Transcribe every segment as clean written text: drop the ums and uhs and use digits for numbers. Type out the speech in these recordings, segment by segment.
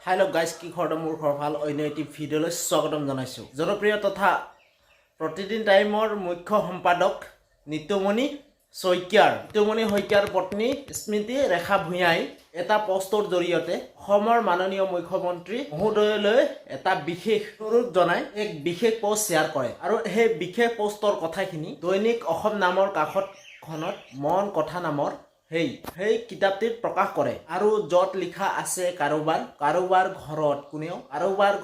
Hello guys, কি খবৰ মোৰ খবৰ ভাল অন্য এটি ভিডিঅ'লৈ স্বাগতম জনাইছো জনপ্ৰিয় তথা প্ৰতিদিন টাইমৰ মুখ্য সম্পাদক নিতুমণি শইকীয়াৰ পত্নী স্মৃতি ৰেখা ভূঞাই এটা পোষ্টৰ জৰিয়তে অসমৰ মাননীয় মুখ্যমন্ত্ৰী মহোদয়লৈ এটা বিশেষ অনুৰোধ জনাই এক বিশেষ পোষ্ট শ্বেয়াৰ কৰে আৰু সেই বিশেষ পোষ্টৰ কথাখিনি দৈনিক অসম নামৰ কাকতখনত মন কথা নামৰ সেই কিতাপটিত প্ৰকাশ কৰে আৰু যত লিখা আছে কাৰোবাৰ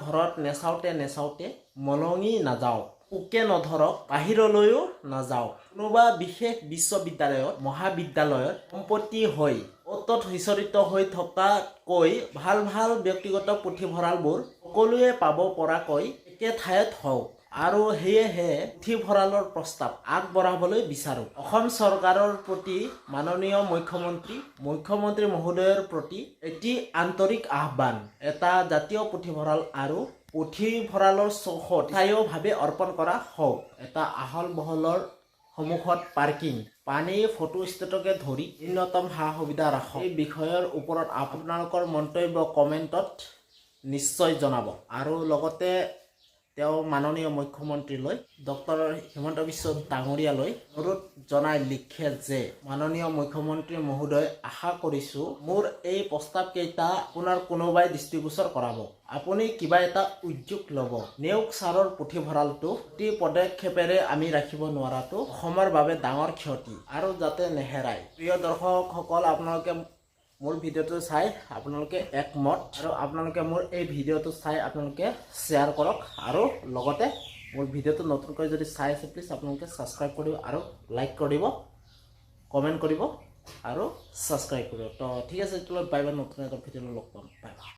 ঘৰত নেচাওতে মলঙি নাযাও উকে নধৰক বাহিৰলৈও নাযাও কোনোবা বিশেষ বিশ্ববিদ্যালয়ত মহাবিদ্যালয়ত সম্পত্তি হৈ অতত সিঁচৰিত হৈ থকাকৈ ভাল ব্যক্তিগত পুথিভঁৰালবোৰ সকলোৱে পাব পৰাকৈ একে ঠাইত হওক আৰু সেয়েহে পুথিভঁৰালৰ প্ৰস্তাৱ আগবঢ়াবলৈ বিচাৰো অসম চৰকাৰৰ প্ৰতি মাননীয় মুখ্যমন্ত্ৰী মহোদয়ৰ প্ৰতি এটি আন্তৰিক আহ্বান এটা জাতীয় পুথিভঁৰাল আৰু পুথিভঁৰালৰ চৌহদ স্থায়ীভাৱে অৰ্পণ কৰা হওক এটা আহল বহলৰ সন্মুখত পাৰ্কিং পানী ফটো ষ্টেটকে ধৰি উন্নতম সা সুবিধা ৰাখক এই বিষয়ৰ ওপৰত আপোনালোকৰ মন্তব্য কমেণ্টত নিশ্চয় জনাব আৰু লগতে তেওঁ মাননীয় মুখ্যমন্ত্ৰীলৈ ডক্টৰ হিমন্ত বিশ্ব ডাঙৰীয়ালৈ অনুৰোধ জনাই লিখে যে মাননীয় মুখ্যমন্ত্ৰী মহোদয় আশা কৰিছোঁ মোৰ এই প্ৰস্তাৱ কেইটা আপোনাৰ কোনোবাই দৃষ্টিগোচৰ কৰাব আপুনি কিবা এটা উদ্যোগ ল'ব নেওগ ছাৰৰ পুথিভঁৰালটো অতি পদক্ষেপেৰে আমি ৰাখিব নোৱাৰাটো অসমৰ বাবে ডাঙৰ ক্ষতি আৰু যাতে নেহেৰাই প্ৰিয় দৰ্শকসকল আপোনালোকে মোৰ ভিডিঅ'টো চাই আপোনালোকে একমত আৰু আপোনালোকে মোৰ এই ভিডিঅ'টো চাই আপোনালোকে শ্বেয়াৰ কৰক আৰু লগতে মোৰ ভিডিঅ'টো নতুনকৈ যদি চাই আছে প্লিজ আপোনালোকে ছাবস্ক্ৰাইব কৰিব আৰু লাইক কৰিব কমেণ্ট কৰিব আৰু ছাবস্ক্ৰাইব কৰিব তো ঠিক আছে তেতিয়াহ'লে বাই বাই নতুন এটা ভিডিঅ'লৈ লগ পাম বাই বাই